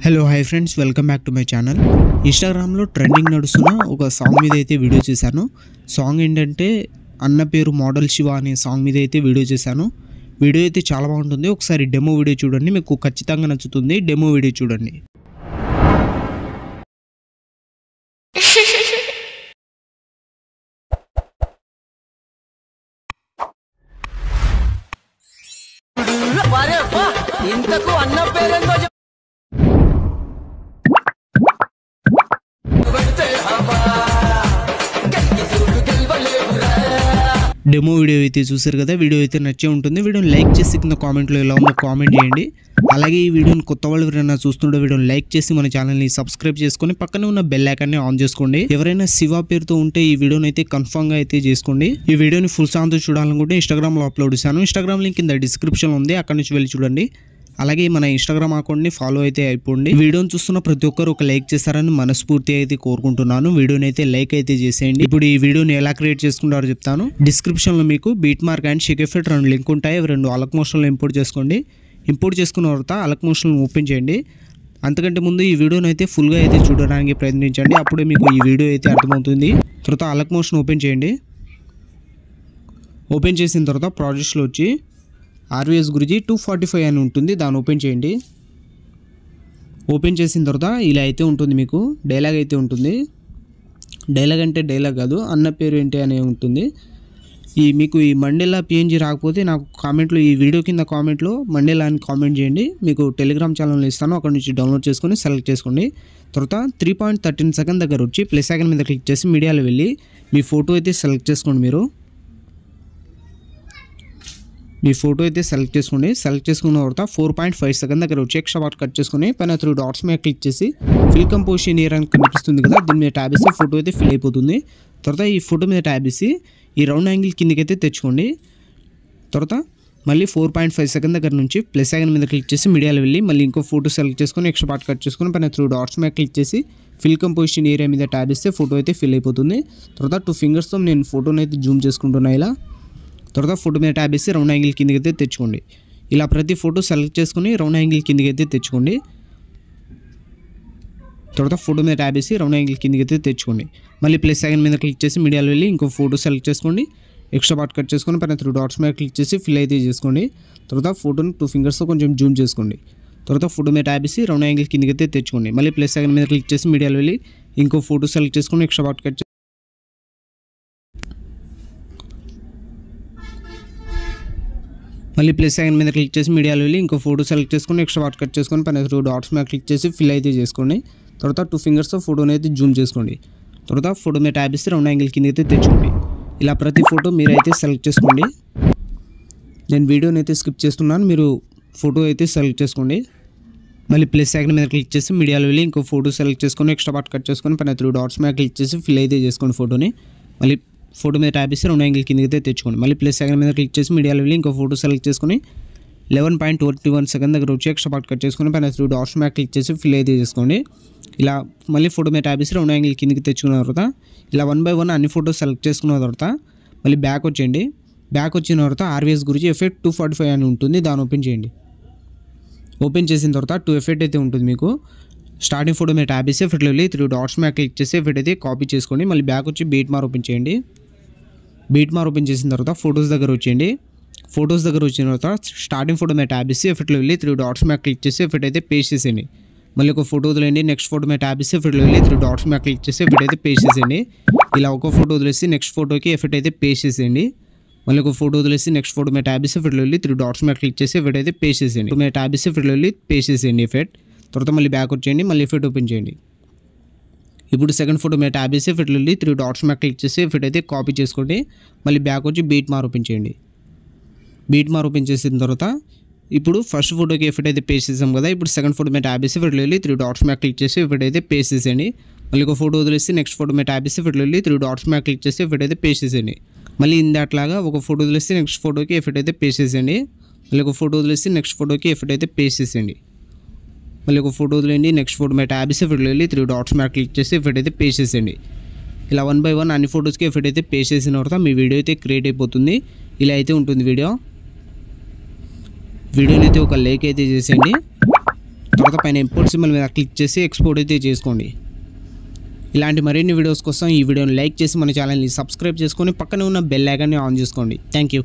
Hello hi friends, welcome back to my channel. ఇన్స్టాగ్రామ్లో trending నడుస్తున్న ఒక సాంగ్ మీద అయితే వీడియో చేశాను. సాంగ్ ఏంటంటే అన్న పేరు మోడల్ శివ అనే సాంగ్ మీద అయితే వీడియో చేశాను. వీడియో అయితే చాలా బాగుంటుంది. ఒకసారి డెమో వీడియో చూడండి, మీకు ఖచ్చితంగా నచ్చుతుంది. డెమో వీడియో చూడండి. ఇంతకు అన్న పేరేందో డెమో వీడియో అయితే చూసారు కదా. వీడియో అయితే నచ్చే ఉంటుంది. వీడియోని లైక్ చేసి కింద కామెంట్లో ఎలా ఉందో కామెంట్ చేయండి. అలాగే ఈ వీడియోని కొత్త వాళ్ళు ఎవరైనా చూస్తుంటే వీడియోని లైక్ చేసి మన ఛానల్ని సబ్స్క్రైబ్ చేసుకొని పక్కనే ఉన్న బెల్ ఐకాన్ని ఆన్ చేసుకోండి. ఎవరైనా శివ పేరుతో ఉంటే ఈ వీడియోని అయితే కన్ఫర్మ్గా అయితే చేసుకోండి. ఈ వీడియోని ఫుల్ సాంగ్తో చూడాలనుకుంటే ఇన్స్టాగ్రామ్లో అప్లోడ్ చేశాను. ఇన్స్టాగ్రామ్ లింక్ కింద డిస్క్రిప్షన్ ఉంది, అక్కడ నుంచి వెళ్ళి చూడండి. అలాగే మన ఇన్స్టాగ్రామ్ అకౌంట్ని ఫాలో అయితే అయిపోండి. వీడియోని చూస్తున్న ప్రతి ఒక్కరు ఒక లైక్ చేస్తారని మనస్ఫూర్తి అయితే కోరుకుంటున్నాను. వీడియోని అయితే లైక్ అయితే చేసేయండి. ఇప్పుడు ఈ వీడియోని ఎలా క్రియేట్ చేసుకుంటారో చెప్తాను. డిస్క్రిప్షన్లో మీకు beat mark and Sheikh effect రెండు లింక్ ఉంటాయి. రెండు అలక్ మోషన్లో ఇంపోర్ట్ చేసుకోండి. ఇంపోర్ట్ చేసుకున్న తర్వాత అలక్ మోషన్ ఓపెన్ చేయండి. అంతకంటే ముందు ఈ వీడియోని అయితే ఫుల్గా అయితే చూడడానికి ప్రయత్నించండి. అప్పుడే మీకు ఈ వీడియో అయితే అర్థమవుతుంది. తర్వాత అలక్ మోషన్ ఓపెన్ చేయండి. ఓపెన్ చేసిన తర్వాత ప్రాజెక్ట్స్లో వచ్చి ఆర్వీఎస్ గురించి 245 అని ఉంటుంది, దాన్ని ఓపెన్ చేయండి. ఓపెన్ చేసిన తర్వాత ఇలా అయితే ఉంటుంది. మీకు డైలాగ్ అయితే ఉంటుంది. డైలాగ్ అంటే డైలాగ్ కాదు, అన్న పేరు ఏంటి అనే ఉంటుంది. మీకు ఈ మండేలా పిఎన్జీ రాకపోతే నాకు కామెంట్లో, ఈ వీడియో కింద కామెంట్లో మండేలా అని కామెంట్ చేయండి. మీకు టెలిగ్రామ్ ఛానల్ ఇస్తాను, అక్కడ నుంచి డౌన్లోడ్ చేసుకొని సెలెక్ట్ చేసుకోండి. తర్వాత 3.13 సెకండ్ దగ్గర వచ్చి ప్లస్ ఐకాన్ మీద క్లిక్ చేసి మీడియాలో వెళ్ళి మీ ఫోటో అయితే సెలెక్ట్ చేసుకోండి. మీ ఫోటో అయితే సెలెక్ట్ చేసుకోండి. సెలెక్ట్ చేసుకున్న తర్వాత 4.5 సెకండ్ దగ్గర వచ్చి ఎక్స్ట్రా పార్ట్ కట్ చేసుకుని పైన 3 డాట్స్ మీద క్లిక్ చేసి ఫిల్ కంపోజిషన్ ఇయర్ అని కనిపిస్తుంది కదా, దీని మీద ట్యాబ్ వేసి ఫోటో అయితే ఫిల్ అయిపోతుంది. తర్వాత ఈ ఫోటో మీద ట్యాబ్ వేసి ఈ రౌండ్ యాంగిల్ కిందకి అయితే తెచ్చుకోండి. తర్వాత మళ్ళీ 4.5 సెకండ్ దగ్గర నుంచి ప్లస్ ఐకాన్ మీద క్లిక్ చేసి మీడియాలో వెళ్ళి మళ్ళీ ఇంకో ఫోటో సెలెక్ట్ చేసుకొని ఎక్స్ట్రా పార్ట్ కట్ చేసుకొని పైన 3 డాట్స్ మీద క్లిక్ చేసి ఫిల్ కంపోజిషన్ ఏరియా మీద ట్యాబ్ వేస్తే ఫోటో అయితే ఫిల్ అయిపోతుంది. తర్వాత 2 ఫింగర్స్తో నేను ఫోటోని అయితే జూమ్ చేసుకుంటున్నా ఇలా. తర్వాత ఫోటో మీద ట్యాబ్ వేసి రౌండ్ యాంగిల్ కిందకి అయితే తెచ్చుకోండి. ఇలా ప్రతి ఫోటో సెలెక్ట్ చేసుకుని రౌండ్ యాంగిల్ కిందకి అయితే తెచ్చుకోండి. తర్వాత ఫోటో మీద ట్యాబ్ వేసి రౌండ్ యాంగిల్ కిందకి అయితే తెచ్చుకోండి. మళ్ళీ ప్లస్ ఐకాన్ మీద క్లిక్ చేసి మీడియాలో వెళ్ళి ఇంకో ఫోటో సెలెక్ట్ చేసుకోండి. ఎక్స్ట్రా పార్ట్ కట్ చేసుకొని పైన 3 డాట్స్ మీద క్లిక్ చేసి ఫిల్ అయితే చేసుకోండి. తర్వాత ఫోటోని 2 ఫింగర్స్తో కొంచెం జూమ్ చేసుకోండి. తర్వాత ఫోటో మీద ట్యాబ్ వేసి రౌండ్ యాంగిల్ కిందకి అయితే తెచ్చుకోండి. మళ్ళీ ప్లస్ ఐకాన్ మీద క్లిక్ చేసి మీడియాలో వెళ్ళి ఇంకో ఫోటో సెలెక్ట్ చేసుకొని ఎక్స్ట్రా పార్ట్ కట్ మళ్ళీ ప్లస్ ఐకాన్ మీద క్లిక్ చేసి మీడియాలో వెళ్ళి ఇంకో ఫోటో సెలెక్ట్ చేసుకొని ఎక్స్ట్రా పార్ట్ కట్ చేసుకొని పైన 2 డాట్స్ మీద క్లిక్ చేసి ఫిల్ అయితే చేసుకోండి. తర్వాత 2 ఫింగర్స్తో ఫోటోని అయితే జూమ్ చేసుకోండి. తర్వాత ఫోటో మీద ట్యాబ్ ఇస్తే రౌండ్ యాంగిల్ కింద అయితే తెచ్చుకోండి. ఇలా ప్రతి ఫోటో మీరు అయితే సెలెక్ట్ చేసుకోండి. నేను వీడియోని అయితే స్కిప్ చేస్తున్నాను, మీరు ఫోటో అయితే సెలెక్ట్ చేసుకోండి. మళ్ళీ ప్లస్ ఐకాన్ మీద క్లిక్ చేసి మీడియాలో వెళ్ళి ఇంకో ఫోటో సెలెక్ట్ చేసుకొని ఎక్స్ట్రా పార్ట్ కట్ చేసుకొని పైన 3 డాట్స్ మీద క్లిక్ చేసి ఫిల్ అయితే చేసుకోండి ఫోటోని. మళ్ళీ ఫోటో మీద ట్యాబ్ ఇస్తే రౌండ్ యాంగిల్ కిందకి అయితే తెచ్చుకోండి. మళ్ళీ ప్లస్ ఐకాన్ మీద క్లిక్ చేసి మీడియాలో వెళ్ళి ఇంకో ఫోటో సెలెక్ట్ చేసుకొని 11.21 సెకండ్ దగ్గర వచ్చి ఎక్స్ట్రా పార్ట్ కట్ చేసుకొని పైన 3 డాట్స్ మీద క్లిక్ చేసి ఫిల్ అయితే చేసుకోండి. ఇలా మళ్ళీ ఫోటో మీద ట్యాబ్ ఇస్తే రౌండ్ యాంగిల్ కిందకి తెచ్చుకున్న తర్వాత ఇలా 1 by 1 అన్ని ఫోటోస్ సెలెక్ట్ చేసుకున్న తర్వాత మళ్ళీ బ్యాక్ వచ్చేయండి. బ్యాక్ వచ్చిన తర్వాత ఆర్వీఎస్ గురించి ఎఫెక్ట్ 245 అని ఉంటుంది, దాన్ని ఓపెన్ చేయండి. ఓపెన్ చేసిన తర్వాత 2 ఎఫెక్ట్ అయితే ఉంటుంది. మీకు స్టార్టింగ్ ఫోటో మీద ట్యాబ్ ఇస్తే ఎఫెక్ట్లో వెళ్ళి 3 డాట్స్ మీద క్లిక్ చేసి ఎఫెక్ట్ అయితే కాపీ చేసుకోండి. మళ్ళీ బ్యాక్ వచ్చి బీట్ మార్ ఓపెన్ చేయండి. బీట్ మార్ ఓపెన్ చేసిన తర్వాత ఫొటోస్ దగ్గర వచ్చేయండి. ఫొటోస్ దగ్గర వచ్చిన తర్వాత స్టార్టింగ్ ఫోటో మీద ట్యాబ్ ఇస్తే ఎఫెక్ట్లో వెళ్ళి 3 డాట్స్ మీద క్లిక్ చేసి ఎఫెక్ట్ అయితే పేస్ట్ చేసేయండి. మళ్ళీ ఒక ఫోటో వదిలేండి. నెక్స్ట్ ఫోటో మీద ట్యాబ్ ఇస్తే ఎఫెక్ట్లో వెళ్ళి 3 డాట్స్ మీద క్లిక్ చేసి ఎఫెక్ట్ అయితే పేస్ట్ చేసేయండి. ఇలా ఒక ఫోటో వదిలేసి నెక్స్ట్ ఫోటోకి ఎఫెక్ట్ అయితే పేస్ట్ చేసేయండి. మళ్ళీ ఒక ఫోటో వదిలేసి నెక్స్ట్ ఫోటో మీద ట్యాబ్ ఇస్తే ఎఫెక్ట్లో వెళ్ళి 3 డాట్స్ మీద క్లిక్ చేసి ఎఫెక్ట్ అయితే పేస్ట్ చేసేయండి. మీద ట్యాబ్ ఇస్తే ఎఫెక్ట్లో వెళ్ళి పేస్ట్ చేసేయండి ఎఫెక్ట్. తర్వాత మళ్ళీ బ్యాక్ వచ్చేయండి. మళ్ళీ ఎఫెక్ట్ ఓపెన్ చేయండి. ఇప్పుడు సెకండ్ ఫోటో మీద ట్యాబ్ వేసి ఎఫెక్ట్ వెళ్ళి 3 డాట్స్ మీద క్లిక్ చేసి ఎఫెక్ట్ అయితే కాపీ చేసుకోండి. మళ్ళీ బ్యాక్ వచ్చి బీట్ మార్ ఓపెన్ చేయండి. బీట్ మార్ ఓపెన్ చేసిన తర్వాత ఇప్పుడు ఫస్ట్ ఫోటోకి ఎఫెక్ట్ అయితే పేస్ట్ చేసాం కదా, ఇప్పుడు సెకండ్ ఫోటో మీద ట్యాబ్ వేసి ఎఫెక్ట్ వెళ్ళి 3 డాట్స్ మీద క్లిక్ చేసి ఎఫెక్ట్ అయితే పేస్ట్ చేసేయండి. మళ్ళీ ఒక ఫోటో వదిలేసి నెక్స్ట్ ఫోటో మీద ట్యాబ్ వేసి ఎఫెక్ట్ వెళ్ళి 3 డాట్స్ మీద క్లిక్ చేసి ఎఫెక్ట్ అయితే పేస్ట్ చేసేయండి. మళ్ళీ ఇందాట్లాగా ఒక ఫోటో వదిలేసి నెక్స్ట్ ఫోటోకి ఎఫెక్ట్ అయితే పేస్ట్ చేసేయండి. మళ్ళీ ఒక ఫోటో వదిలేసి నెక్స్ట్ ఫోటోకి ఎఫెక్ట్ అయితే పేస్ట్ చేసేయండి. మళ్ళీ ఒక ఫోటో వదిలేండి. నెక్స్ట్ ఫోటో మీద ట్యాబ్ ఇస్తే ఎఫెక్ట్లో వెళ్ళి 3 డాట్స్ మీద క్లిక్ చేసి ఎఫెక్ట్ అయితే పేస్ట్ చేసేయండి. ఇలా 1 by 1 అన్ని ఫోటోస్కి ఎఫెక్ట్ అయితే పేస్ట్ చేసిన తర్వాత మీ వీడియో అయితే క్రియేట్ అయిపోతుంది. ఇలా అయితే ఉంటుంది వీడియోని అయితే ఒక లైక్ అయితే చేసేయండి. తర్వాత పైన ఇంపోర్ట్ సింబల్ మీద క్లిక్ చేసి ఎక్స్పోర్ట్ అయితే చేసుకోండి. ఇలాంటి మరిన్ని వీడియోస్ కోసం ఈ వీడియోని లైక్ చేసి మన ఛానల్ని సబ్స్క్రైబ్ చేసుకొని పక్కనే ఉన్న బెల్ ఐకాన్ని ఆన్ చేసుకోండి. Thank you.